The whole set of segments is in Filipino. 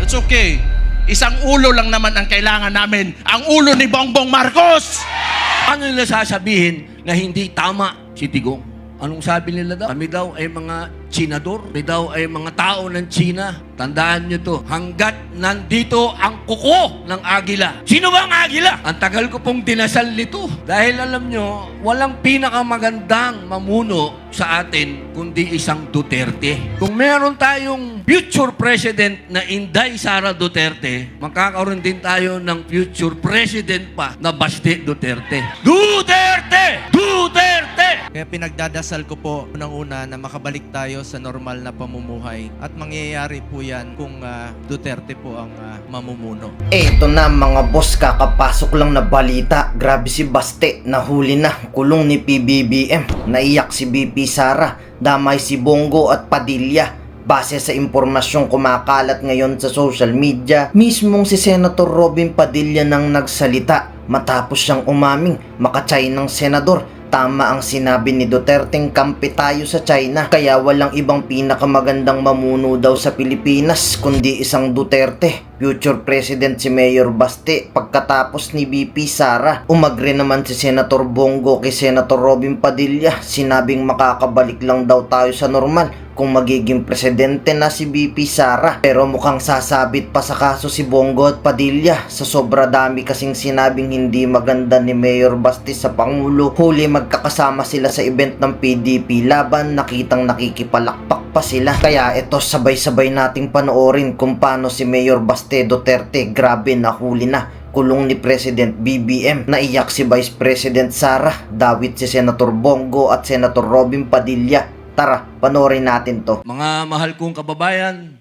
It's okay. Isang ulo lang naman ang kailangan namin. Ang ulo ni Bongbong Marcos! Ano nila sasabihin na hindi tama si Digong? Anong sabi nila daw? Kami daw ay mga Chinador. Kami daw ay mga tao ng China. Tandaan nyo to, hanggat nandito ang kuko ng agila. Sino ba ang agila? Ang tagal ko pong dinasal nito. Dahil alam nyo, walang pinakamagandang mamuno sa atin kundi isang Duterte. Kung meron tayong future president na Inday Sara Duterte, magkakaroon din tayo ng future president pa na Baste Duterte. Duterte! Duterte! Kaya pinagdadasal ko po unang-una na makabalik tayo sa normal na pamumuhay at mangyayari po yan kung Duterte po ang mamumuno. Eto na mga boss, kakapasok lang na balita. Grabe si Baste, nahuli na, kulong ni PBBM. Naiyak si BP Sara, damay si Bongo at Padilla. Base sa impormasyong kumakalat ngayon sa social media, mismong si Senator Robin Padilla nang nagsalita matapos siyang umaming makachay ng senador. Tama ang sinabi ni Duterteng kampi tayo sa China, kaya walang ibang pinakamagandang mamuno daw sa Pilipinas kundi isang Duterte. Future President si Mayor Baste pagkatapos ni BP Sara. Umagre naman si Senator Bongo kay Senator Robin Padilla. Sinabing makakabalik lang daw tayo sa normal kung magiging presidente na si BP Sara. Pero mukhang sasabit pa sa kaso si Bongo at Padilla sa sobra dami kasing sinabing hindi maganda ni Mayor Baste sa Pangulo. Huli magkakasama sila sa event ng PDP laban, nakitang nakikipalakpak pa sila. Kaya ito, sabay-sabay nating panoorin kung paano si Mayor Baste Duterte grabe nahuli na, kulong ni President BBM. Naiyak si Vice President Sara, dawit si Senator Bongo at Senator Robin Padilla. Tara, panoorin natin to. Mga mahal kong kababayan,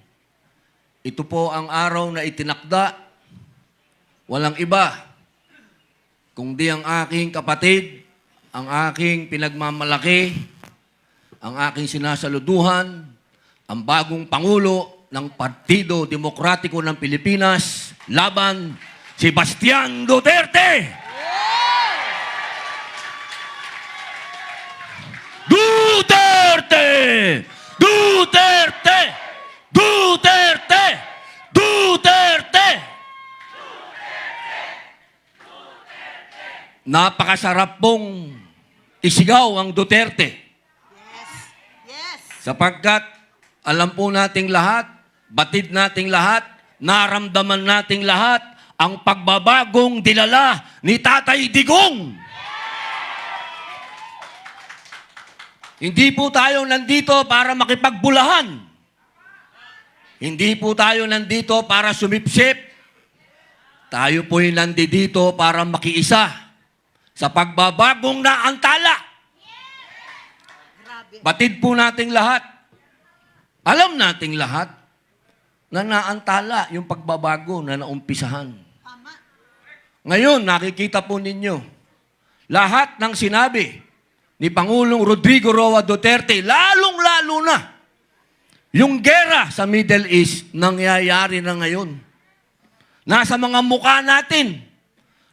ito po ang araw na itinakda. Walang iba kundi ang aking kapatid, ang aking pinagmamalaki, ang aking sinasaluduhan, ang bagong Pangulo ng Partido Demokratiko ng Pilipinas, laban si Bastian Duterte! Duterte! Duterte! Duterte! Duterte! Napakasarap pong isigaw ang Duterte. Sapagkat alam po nating lahat, batid nating lahat, naramdaman nating lahat ang pagbabagong dinala ni Tatay Digong. Hindi po tayo nandito para makipagbulahan. Hindi po tayo nandito para sumipsip. Tayo po'y nandito para makiisa sa pagbabagong naantala. Batid po nating lahat. Alam nating lahat na naantala yung pagbabago na naumpisahan. Ngayon, nakikita po ninyo, lahat ng sinabi ni Pangulong Rodrigo Roa Duterte, lalong-lalo na yung gera sa Middle East, nangyayari na ngayon. Nasa mga mukha natin,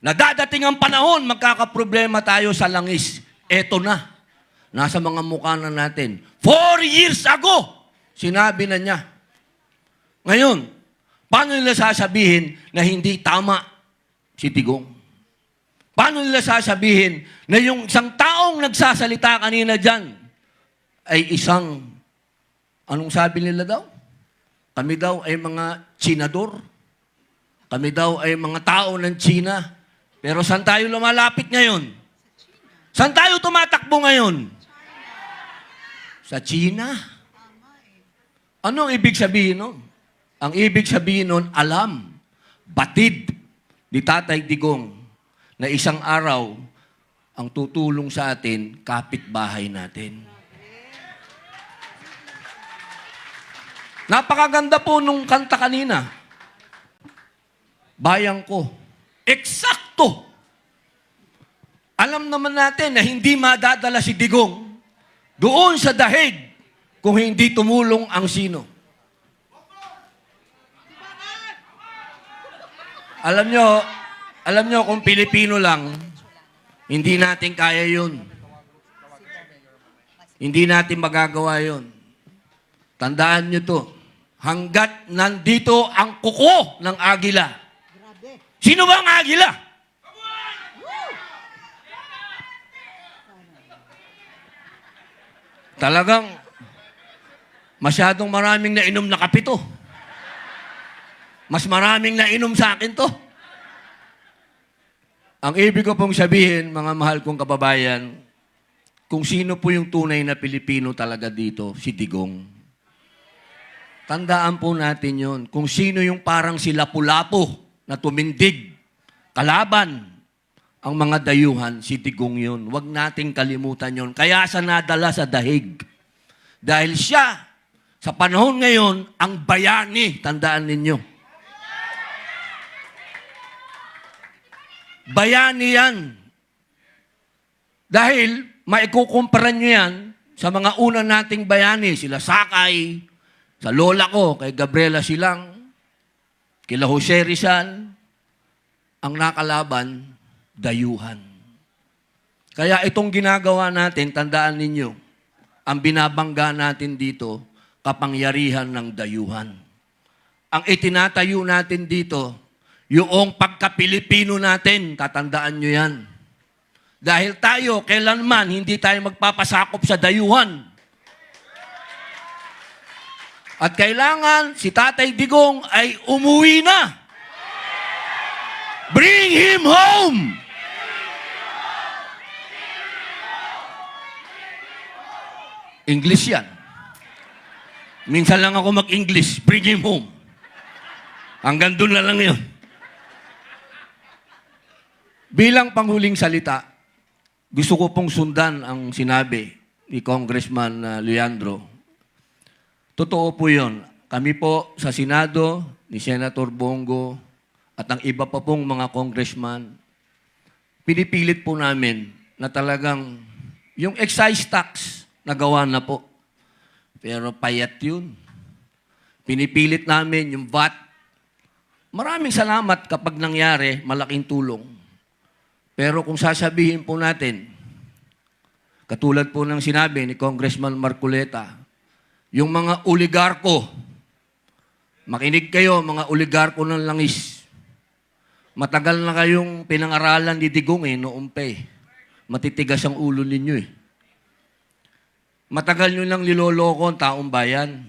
na dadating ang panahon, magkakaproblema tayo sa langis. Eto na, nasa mga mukha na natin. 4 years ago, sinabi na niya. Ngayon, paano nila sasabihin na hindi tama si Digong? Paano nila sasabihin na yung isang taong nagsasalita kanina dyan ay isang, anong sabi nila daw? Kami daw ay mga Chinador. Kami daw ay mga tao ng China. Pero saan tayo lumalapit ngayon? Saan tayo tumatakbo ngayon? Sa China. Ano ang ibig sabihin nun? Ang ibig sabihin nun, alam, batid ni Tatay Digong na isang araw ang tutulong sa atin, kapitbahay natin. Napakaganda po nung kanta kanina. Bayan ko. Eksakto! Alam naman natin na hindi madadala si Digong doon sa dahig kung hindi tumulong ang sino. Alam nyo kung Pilipino lang, hindi natin kaya yun. Hindi natin magagawa yun. Tandaan nyo to, hanggat nandito ang kuko ng agila. Sino ba ang agila? Talagang masyadong maraming nainom na kape to. Mas maraming nainom sa akin to. Ang ibig ko pong sabihin, mga mahal kong kababayan, kung sino po yung tunay na Pilipino talaga dito, si Digong. Tandaan po natin yon. Kung sino yung parang si Lapu-Lapu na tumindig, kalaban ang mga dayuhan, si Digong yun. Huwag nating kalimutan yon. Kaya sa nadala sa dahig. Dahil siya, sa panahon ngayon, ang bayani. Tandaan ninyo. Bayani yan. Dahil, maikukumpara nyo yan sa mga una nating bayani. Sila Sakay, sa lola ko, kay Gabriela Silang, kila Jose Rizal, ang nakalaban, dayuhan. Kaya itong ginagawa natin, tandaan ninyo, ang binabangga natin dito, kapangyarihan ng dayuhan. Ang itinatayo natin dito, yung pagka-Pilipino natin, tatandaan nyo yan. Dahil tayo, kailanman, hindi tayo magpapasakop sa dayuhan. At kailangan si Tatay Digong ay umuwi na. Bring him home! English yan. Minsan lang ako mag-English. Bring him home. Hanggang doon na lang yun. Bilang panghuling salita, gusto ko pong sundan ang sinabi ni Congressman Leandro. Totoo po yun. Kami po sa Senado, ni Senator Bongo, at ang iba pa pong mga congressman, pinipilit po namin na talagang yung excise tax, nagawa na po. Pero payat yun. Pinipilit namin yung VAT. Maraming salamat kapag nangyari, malaking tulong. Pero kung sasabihin po natin, katulad po ng sinabi ni Congressman Marcoleta, yung mga oligarko, makinig kayo, mga oligarko ng langis. Matagal na kayong pinangaralan ni Digong noong pa Matitigas ang ulo ninyo Matagal nyo lang niloloko ang taong bayan.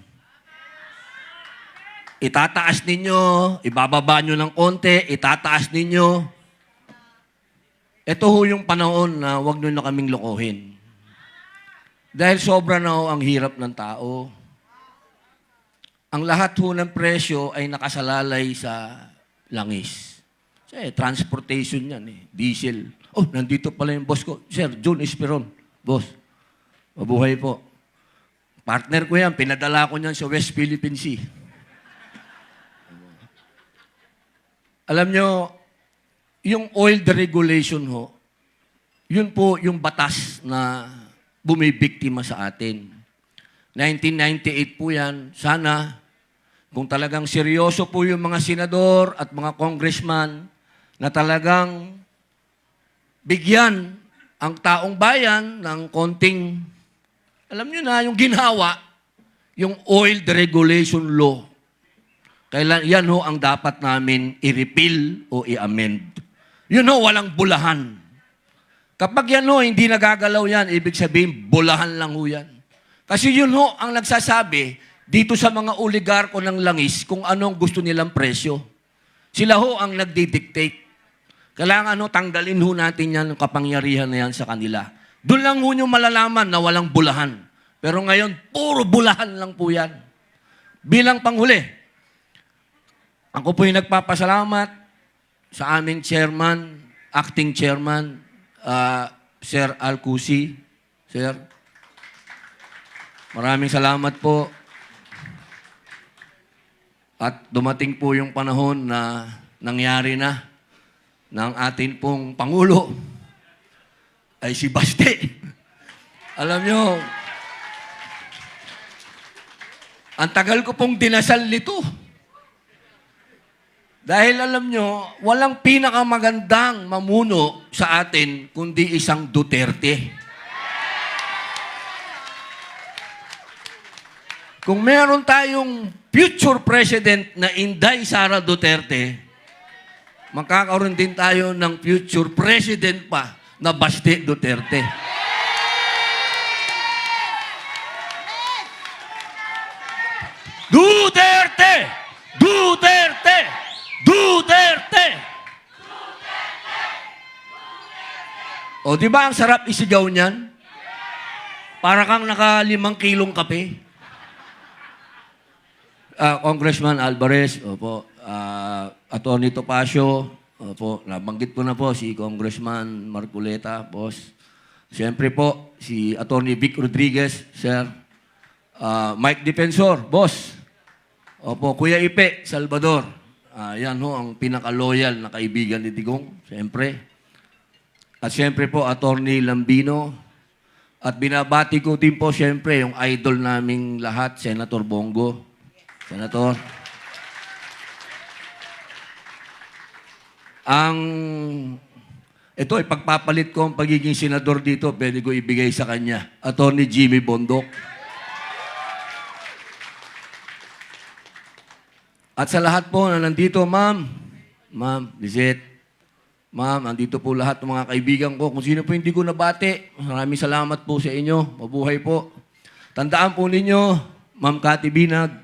Itataas ninyo, ibababa nyo ng konti, itataas ninyo. Ito ho yung panahon na huwag nyo na kaming lokohin. Dahil sobra na ho ang hirap ng tao. Ang lahat ho ng presyo ay nakasalalay sa langis. Kasi transportation yan diesel. Oh, nandito pala yung boss ko. Sir, John Esperon. Boss, mabuhay po. Partner ko yan, pinadala ko niyan sa West Philippine Sea. Alam nyo, yung oil deregulation ho, yun po yung batas na bumibiktima sa atin. 1998 po yan. Sana, kung talagang seryoso po yung mga senador at mga congressman na talagang bigyan ang taong bayan ng konting, alam nyo na, yung ginawa, yung oil deregulation law. Kailan, yan ho ang dapat namin i-repeal o i-amend. Yun ho, walang bulahan. Kapag yan ho, hindi nagagalaw yan, ibig sabihin, bulahan lang ho yan. Kasi yun ho, ang nagsasabi dito sa mga oligarko ng langis kung anong gusto nilang presyo. Sila ho ang nagdidictate. Kailangan ho, tanggalin ho natin yan, ang kapangyarihan na yan sa kanila. Doon lang ho nyo malalaman na walang bulahan. Pero ngayon, puro bulahan lang po yan. Bilang panghuli, ako po yung nagpapasalamat sa aming chairman, acting chairman, Sir Alcusi. Sir, maraming salamat po. At dumating po yung panahon na nangyari na ng atin pong Pangulo ay si Baste. Alam nyo, ang tagal ko pong dinasal nito. Dahil alam nyo, walang pinakamagandang mamuno sa atin kundi isang Duterte. Kung meron tayong future president na Inday Sara Duterte, magkakaroon din tayo ng future president pa na Baste Duterte. Duterte! Duterte! Duterte! O, di ba ang sarap isigaw niyan? Para kang naka 5 kilong kape. Congressman Alvarez, opo, Atty. Topacio, opo, nabanggit ko na po si Congressman Marcoleta, boss. Siyempre po, si Atty. Vic Rodriguez, sir. Mike Defensor, boss. Opo, Kuya Ipe Salvador. Yan ho, ang pinaka-loyal na kaibigan ni Digong, siyempre. At siyempre po, Atty. Lambino. At binabati ko din po, siyempre, yung idol naming lahat, Senator Bongo. Senator. Ito, ipagpapalit ko ang pagiging senador dito, pwede ko ibigay sa kanya. Atty. Jimmy Bondok. At sa lahat po na nandito, ma'am, Lizette, ma'am, nandito po lahat ng mga kaibigan ko. Kung sino po hindi ko nabati, maraming salamat po sa inyo. Mabuhay po. Tandaan po ninyo, Ma'am Cathy Binag,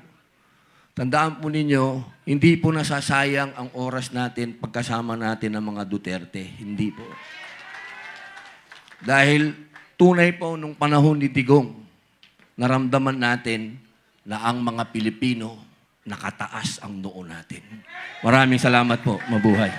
tandaan po ninyo, hindi po nasasayang ang oras natin pagkasama natin ng mga Duterte. Hindi po. Dahil tunay po nung panahon ni Digong, naramdaman natin na ang mga Pilipino nakataas ang noo natin. Maraming salamat po. Mabuhay.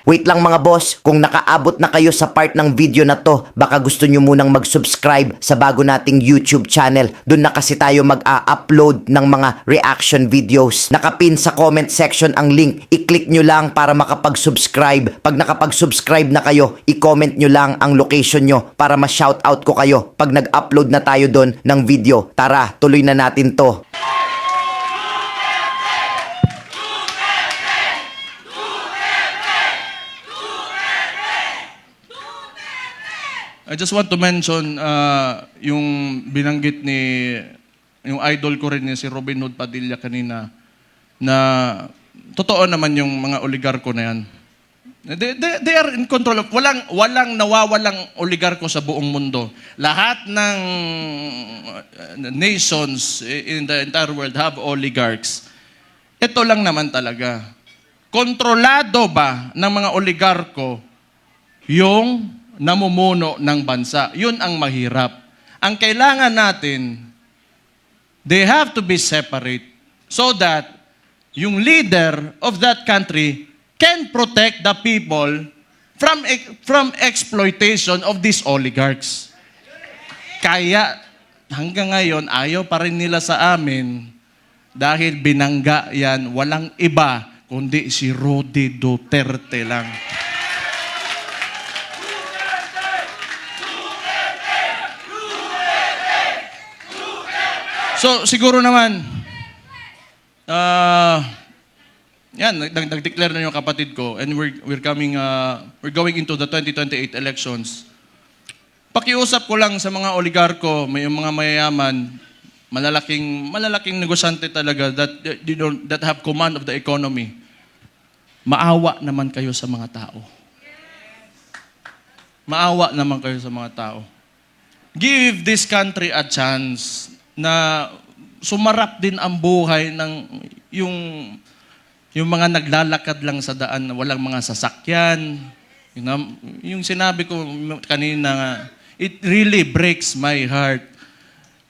Wait lang mga boss, kung nakaabot na kayo sa part ng video na to, baka gusto nyo munang mag-subscribe sa bago nating YouTube channel. Doon na kasi tayo mag-upload ng mga reaction videos. Nakapin sa comment section ang link. I-click nyo lang para makapag-subscribe. Pag nakapag-subscribe na kayo, i-comment nyo lang ang location nyo para ma-shoutout ko kayo pag nag-upload na tayo doon ng video. Tara, tuloy na natin to. I just want to mention yung binanggit yung idol ko rin si Robin Hood Padilla kanina, na totoo naman yung mga oligarko na yan. They are in control of, walang nawawalang oligarko sa buong mundo. Lahat ng nations in the entire world have oligarchs. Ito lang naman talaga. Kontrolado ba ng mga oligarko yung namumuno ng bansa? Yun ang mahirap. Ang kailangan natin, they have to be separate so that yung leader of that country can protect the people from exploitation of these oligarchs. Kaya hanggang ngayon, ayaw pa rin nila sa amin dahil binangga yan, walang iba kundi si Rodi Duterte lang. So, siguro naman, yan, nag-declare na yung kapatid ko, and we're going into the 2028 elections. Pakiusap ko lang sa mga oligarko, may mga mayayaman, malalaking negosyante talaga that have command of the economy. Maawa naman kayo sa mga tao. Maawa naman kayo sa mga tao. Give this country a chance na sumarap din ang buhay ng yung mga naglalakad lang sa daan na walang mga sasakyan. Yung sinabi ko kanina, it really breaks my heart.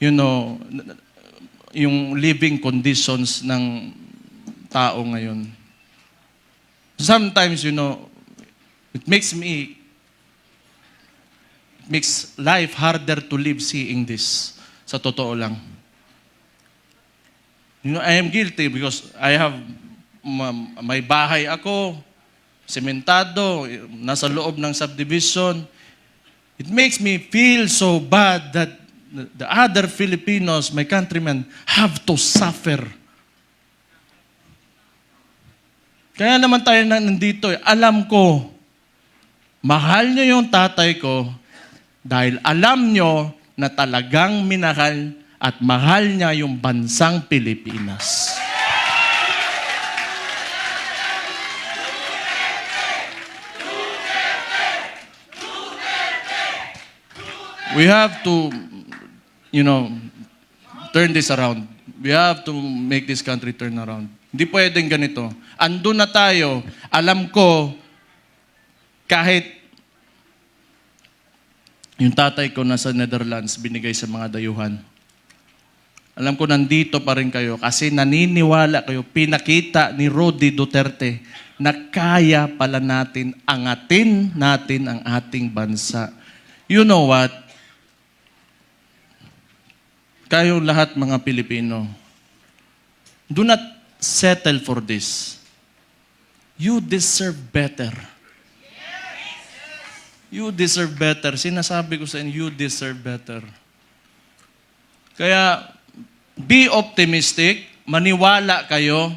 Yung living conditions ng tao ngayon. Sometimes, it makes life harder to live seeing this. Sa totoo lang. I am guilty because I have, may bahay ako, sementado, nasa loob ng subdivision. It makes me feel so bad that the other Filipinos, my countrymen, have to suffer. Kaya naman tayo nandito. Alam ko, mahal nyo yung tatay ko dahil alam nyo na talagang minahal at mahal niya yung bansang Pilipinas. We have to, turn this around. We have to make this country turn around. Hindi pwedeng ganito. Andun na tayo. Alam ko, kahit yung tatay ko nasa Netherlands, binigay sa mga dayuhan. Alam ko, nandito pa rin kayo kasi naniniwala kayo, pinakita ni Rodi Duterte na kaya pala natin angatin natin ang ating bansa. You know what? Kayong lahat mga Pilipino, do not settle for this. You deserve better. You deserve better. Sinasabi ko sa inyo, you deserve better. Kaya, be optimistic, maniwala kayo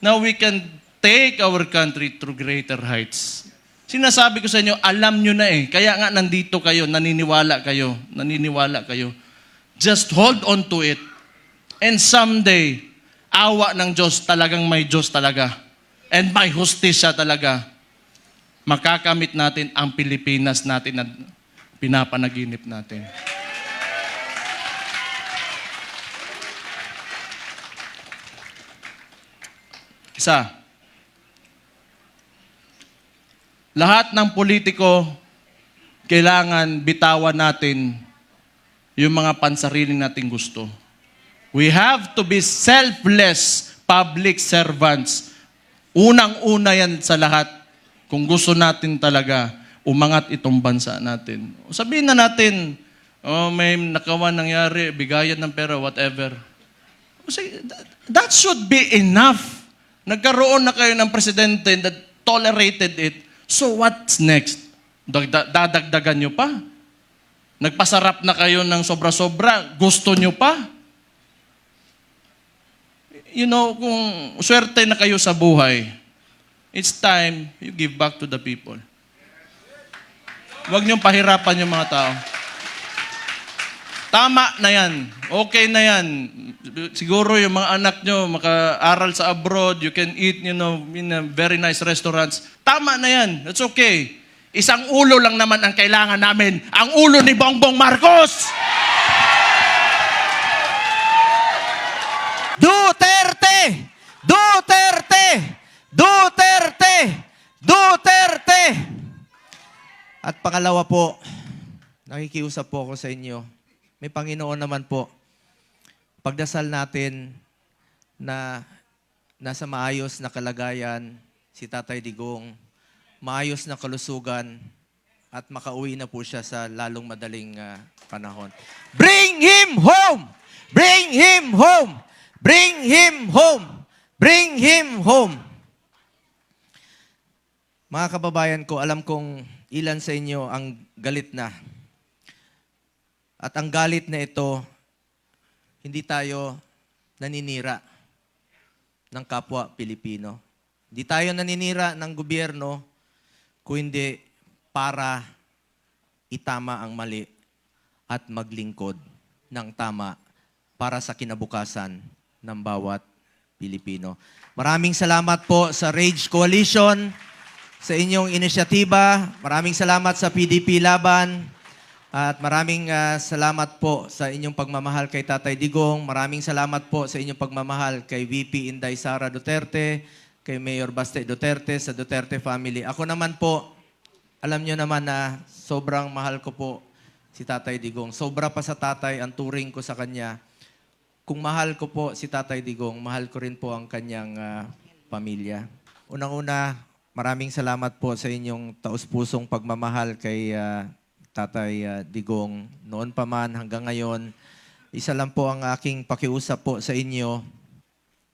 na we can take our country through greater heights. Sinasabi ko sa inyo, alam nyo na eh. Kaya nga nandito kayo, naniniwala kayo. Just hold on to it. And someday, awa ng Diyos, talagang may Diyos talaga. And may hustisya talaga. Makakamit natin ang Pilipinas natin na pinapanaginip natin. Isa, lahat ng politiko, kailangan bitawan natin yung mga pansarili nating gusto. We have to be selfless public servants. Unang-una yan sa lahat. Kung gusto natin talaga umangat itong bansa natin. Sabihin na natin, may nakawan nangyari, bigayan ng pera, whatever. That should be enough. Nagkaroon na kayo ng presidente that tolerated it. So what's next? Dadagdagan nyo pa? Nagpasarap na kayo ng sobra-sobra, gusto nyo pa? Kung swerte na kayo sa buhay, it's time you give back to the people. Huwag niyong pahirapan yung mga tao. Tama na yan. Okay na yan. Siguro yung mga anak nyo maka-aral sa abroad, you can eat, in a very nice restaurants. Tama na yan. That's okay. Isang ulo lang naman ang kailangan namin. Ang ulo ni Bongbong Marcos! Duterte! Duterte! Duterte! Duterte! At pangalawa po, nakikiusap po ako sa inyo. May Panginoon naman po. Pagdasal natin na nasa maayos na kalagayan si Tatay Digong, maayos na kalusugan, at makauwi na po siya sa lalong madaling panahon. Bring him home! Bring him home! Bring him home! Bring him home! Mga kababayan ko, alam kong ilan sa inyo ang galit na. At ang galit na ito, hindi tayo naninira ng kapwa Pilipino. Hindi tayo naninira ng gobyerno kung hindi para itama ang mali at maglingkod ng tama para sa kinabukasan ng bawat Pilipino. Maraming salamat po sa Rage Coalition, sa inyong inisyatiba. Maraming salamat sa PDP Laban. At maraming salamat po sa inyong pagmamahal kay Tatay Digong. Maraming salamat po sa inyong pagmamahal kay VP Inday Sara Duterte, kay Mayor Baste Duterte, sa Duterte family. Ako naman po, alam nyo naman na sobrang mahal ko po si Tatay Digong. Sobra pa sa tatay ang turing ko sa kanya. Kung mahal ko po si Tatay Digong, mahal ko rin po ang kanyang pamilya. Unang-una, maraming salamat po sa inyong taus-pusong pagmamahal kay Tatay Digong. Noon pa man hanggang ngayon, isa lang po ang aking pakiusap po sa inyo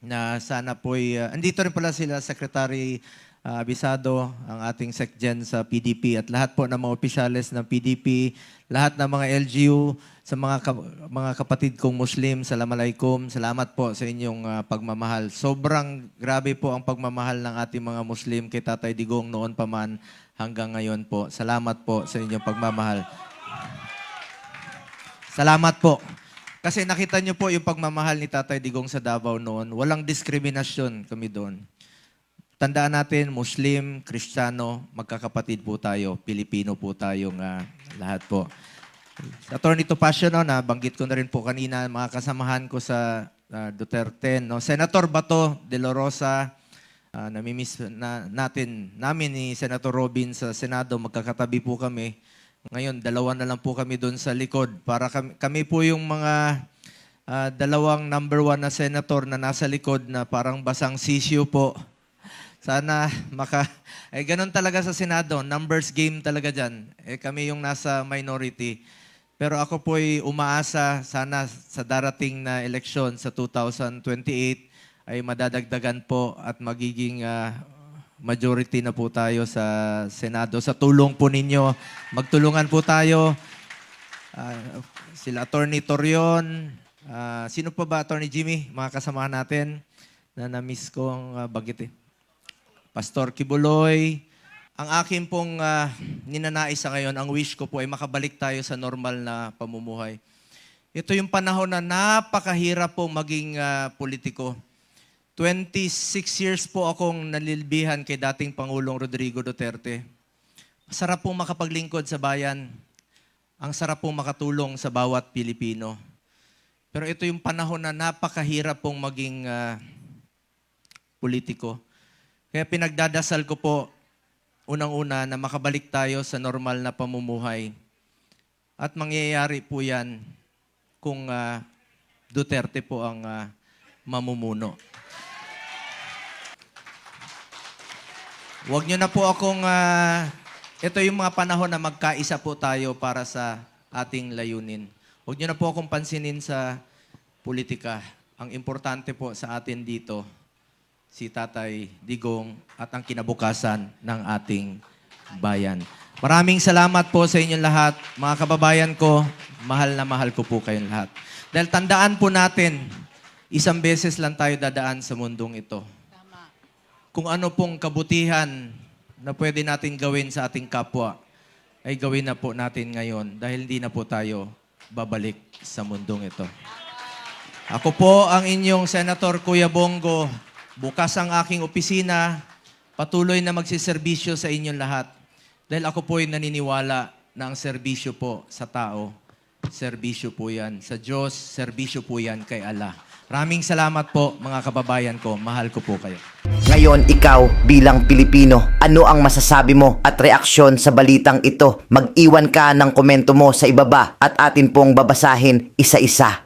na sana po'y, andito rin pala sila Secretary abisado ang ating SecGen sa PDP at lahat po ng mga opisyales ng PDP, lahat ng mga LGU, sa mga kapatid kong Muslim, Assalamualaikum, salamat po sa inyong pagmamahal. Sobrang grabe po ang pagmamahal ng ating mga Muslim kay Tatay Digong noon pa man hanggang ngayon po. Salamat po sa inyong pagmamahal. Salamat po. Kasi nakita niyo po yung pagmamahal ni Tatay Digong sa Davao noon. Walang diskriminasyon kami doon. Tandaan natin, Muslim, Kristiyano, magkakapatid po tayo. Pilipino po tayong lahat po. Attorney Topacio, no, nabanggit ko na rin po kanina, mga kasamahan ko sa Duterte. No? Senator Bato de la Rosa, namimiss namin ni Senator Robin sa Senado, magkakatabi po kami. Ngayon, dalawa na lang po kami doon sa likod. Para kami po yung mga dalawang number 1 na senator na nasa likod na parang basang sisyo po. Sana ganun talaga sa Senado, numbers game talaga dyan. Kami yung nasa minority. Pero ako po'y umaasa, sana sa darating na eleksyon sa 2028 ay madadagdagan po at magiging majority na po tayo sa Senado. Sa tulong po ninyo, magtulungan po tayo. Sila Attorney Torion, sino pa ba, Attorney Jimmy, mga kasamahan natin na na-miss ko ang bagit Pastor Kibuloy. Ang akin pong ninanais sa ngayon, ang wish ko po ay makabalik tayo sa normal na pamumuhay. Ito yung panahon na napakahirap pong maging politiko. 26 years po akong nalilbihan kay dating Pangulong Rodrigo Duterte. Masarap pong makapaglingkod sa bayan. Ang sarap pong makatulong sa bawat Pilipino. Pero ito yung panahon na napakahirap pong maging politiko. Kaya pinagdadasal ko po, unang-una, na makabalik tayo sa normal na pamumuhay. At mangyayari po yan kung Duterte po ang mamumuno. Huwag nyo na po akong... ito yung mga panahon na magkaisa po tayo para sa ating layunin. Huwag nyo na po akong pansinin sa politika. Ang importante po sa atin dito, si Tatay Digong at ang kinabukasan ng ating bayan. Maraming salamat po sa inyong lahat. Mga kababayan ko, mahal na mahal ko po kayong lahat. Dahil tandaan po natin, isang beses lang tayo dadaan sa mundong ito. Kung ano pong kabutihan na pwede natin gawin sa ating kapwa, ay gawin na po natin ngayon dahil hindi na po tayo babalik sa mundong ito. Ako po ang inyong Senator Kuya Bongo. Bukas ang aking opisina, patuloy na magsiservisyo sa inyong lahat. Dahil ako po ay naniniwala na ang serbisyo po sa tao, serbisyo po yan sa Diyos, serbisyo po yan kay Allah. Maraming salamat po mga kababayan ko, mahal ko po kayo. Ngayon, ikaw bilang Pilipino, ano ang masasabi mo at reaksyon sa balitang ito? Mag-iwan ka ng komento mo sa ibaba at atin pong babasahin isa-isa.